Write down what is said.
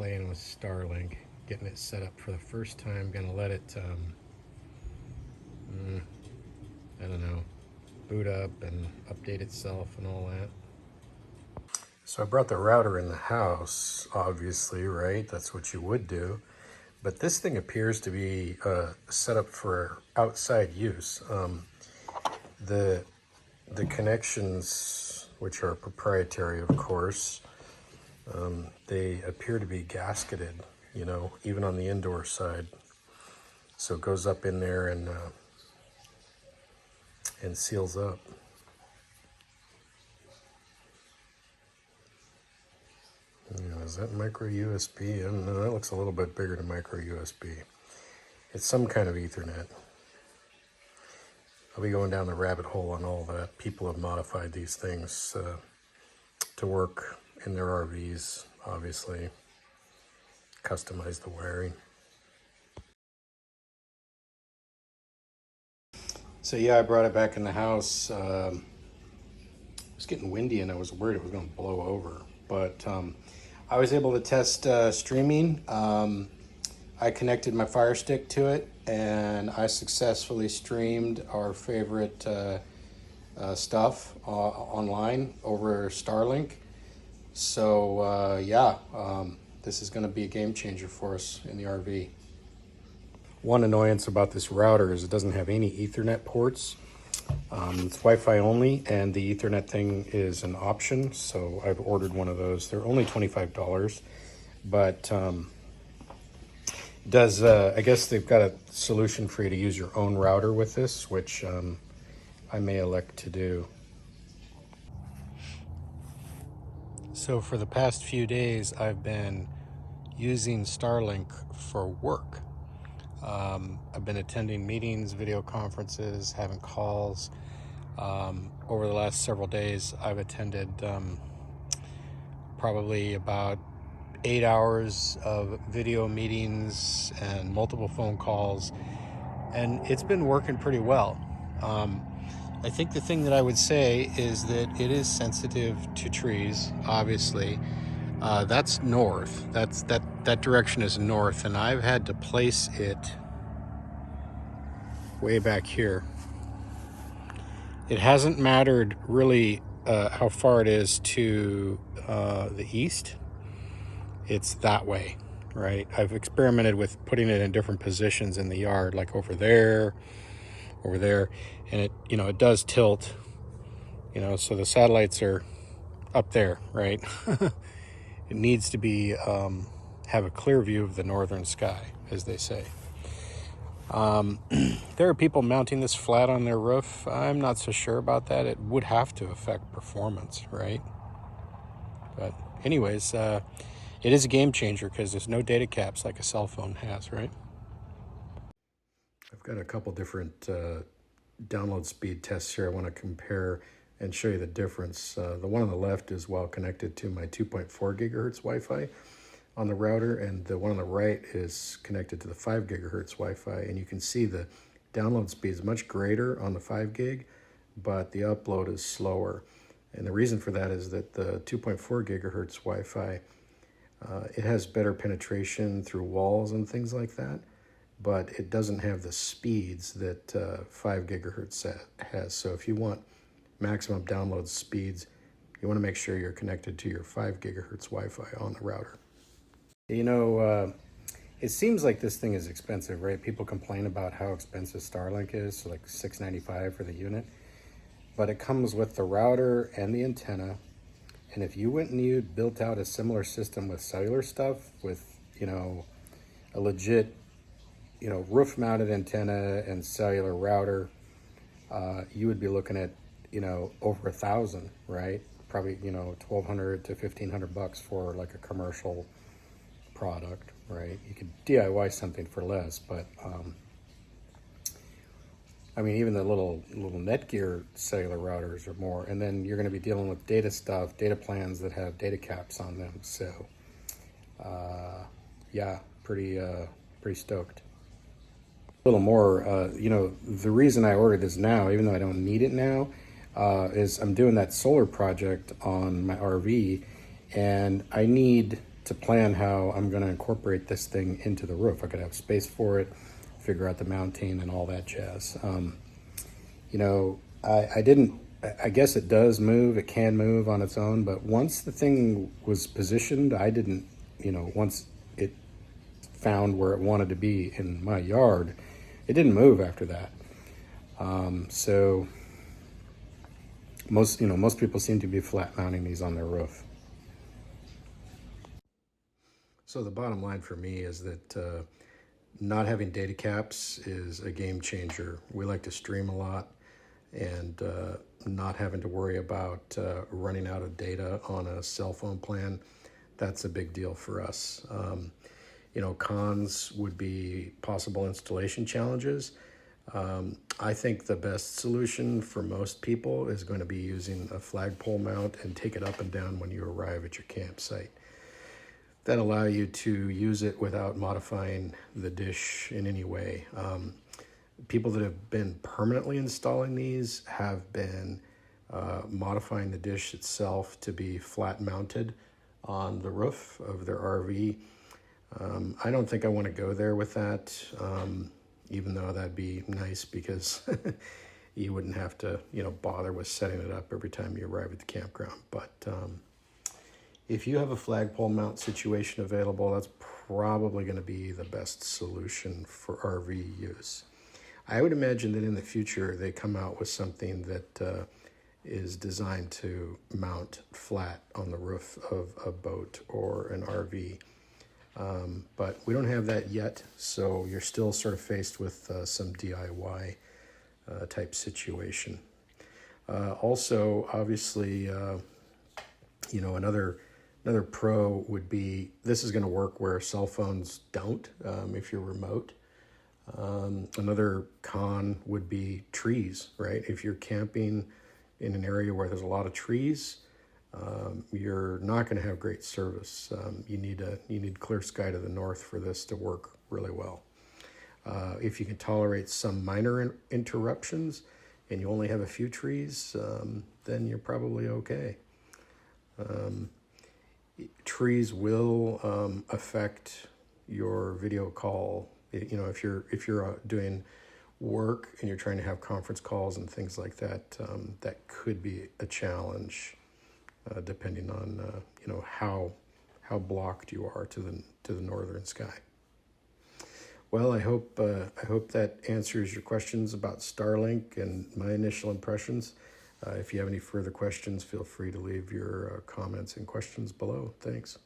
playing with Starlink, getting it set up for the first time. Gonna let it, I don't know, boot up and update itself and all that. So I brought the router in the house, obviously, right? That's what you would do. But this thing appears to be set up for outside use. The connections, which are proprietary, of course, they appear to be gasketed, you know, even on the indoor side. So it goes up in there and seals up. Is that micro USB? I don't know, that looks a little bit bigger than micro USB. It's some kind of Ethernet. I'll be going down the rabbit hole on all that. People have modified these things to work in their RVs, obviously. Customize the wiring. So yeah, I brought it back in the house. It was getting windy and I was worried it was going to blow over. But I was able to test streaming. I connected my Fire Stick to it and I successfully streamed our favorite stuff online over Starlink. So this is going to be a game changer for us in the RV. One annoyance about this router is it doesn't have any Ethernet ports. It's Wi-Fi only, and the Ethernet thing is an option, so I've ordered one of those. They're only $25, but I guess they've got a solution for you to use your own router with this, which I may elect to do. So for the past few days, I've been using Starlink for work. I've been attending meetings, video conferences, having calls. Over the last several days, I've attended probably about 8 hours of video meetings and multiple phone calls, and it's been working pretty well. I think the thing that I would say is that it is sensitive to trees, obviously. That's north. That direction is north, and I've had to place it way back here. It hasn't mattered really how far it is to the east. It's that way, right? I've experimented with putting it in different positions in the yard, like over there, and it does tilt, so the satellites are up there, right? It needs to be have a clear view of the northern sky, as they say. There are people mounting this flat on their roof. I'm not so sure about that. It would have to affect performance, right? But anyways, it is a game changer because there's no data caps like a cell phone has, right? I've got a couple different download speed tests here I want to compare and show you the difference. The one on the left is well connected to my 2.4 gigahertz Wi-Fi on the router, and the one on the right is connected to the 5 gigahertz Wi-Fi, and you can see the download speed is much greater on the 5 gig, but the upload is slower. And the reason for that is that the 2.4 gigahertz Wi-Fi, it has better penetration through walls and things like that, but it doesn't have the speeds that 5 gigahertz has. So if you want maximum download speeds, you want to make sure you're connected to your 5 gigahertz Wi-Fi on the router. It seems like this thing is expensive, right? People complain about how expensive Starlink is, so like $6.95 for the unit. But it comes with the router and the antenna. And if you went and you built out a similar system with cellular stuff, with, a legit, roof-mounted antenna and cellular router, you would be looking at, over $1,000, right? Probably, $1,200 to $1,500 for like a commercial product, right? You could DIY something for less, but even the little Netgear cellular routers are more, and then you're going to be dealing with data plans that have data caps on them. So pretty stoked. A little more, the reason I ordered this now, even though I don't need it now, is I'm doing that solar project on my RV, and I need to plan how I'm going to incorporate this thing into the roof. I could have space for it, figure out the mounting and all that jazz. You know, I didn't, I guess it does move, it can move on its own, but once the thing was positioned, I didn't, you know, once it found where it wanted to be in my yard, it didn't move after that. So most people seem to be flat mounting these on their roof. So the bottom line for me is that not having data caps is a game changer. We like to stream a lot, and not having to worry about running out of data on a cell phone plan, that's a big deal for us. You know, cons would be possible installation challenges. I think the best solution for most people is going to be using a flagpole mount and take it up and down when you arrive at your campsite. That allow you to use it without modifying the dish in any way. People that have been permanently installing these have been modifying the dish itself to be flat mounted on the roof of their RV. I don't think I want to go there with that, even though that'd be nice because you wouldn't have to, you know, bother with setting it up every time you arrive at the campground. But if you have a flagpole mount situation available, that's probably going to be the best solution for RV use. I would imagine that in the future they come out with something that is designed to mount flat on the roof of a boat or an RV. But we don't have that yet, so you're still sort of faced with some DIY type situation. Also, obviously, you know, another pro would be this is going to work where cell phones don't if you're remote. Another con would be trees, right? If you're camping in an area where there's a lot of trees, you're not going to have great service. You need clear sky to the north for this to work really well. If you can tolerate some minor interruptions and you only have a few trees, then you're probably okay. Trees will affect your video call. You know, if you're doing work and you're trying to have conference calls and things like that, that could be a challenge, depending on you know how blocked you are to the northern sky. Well, I hope that answers your questions about Starlink and my initial impressions. If you have any further questions, feel free to leave your comments and questions below. Thanks.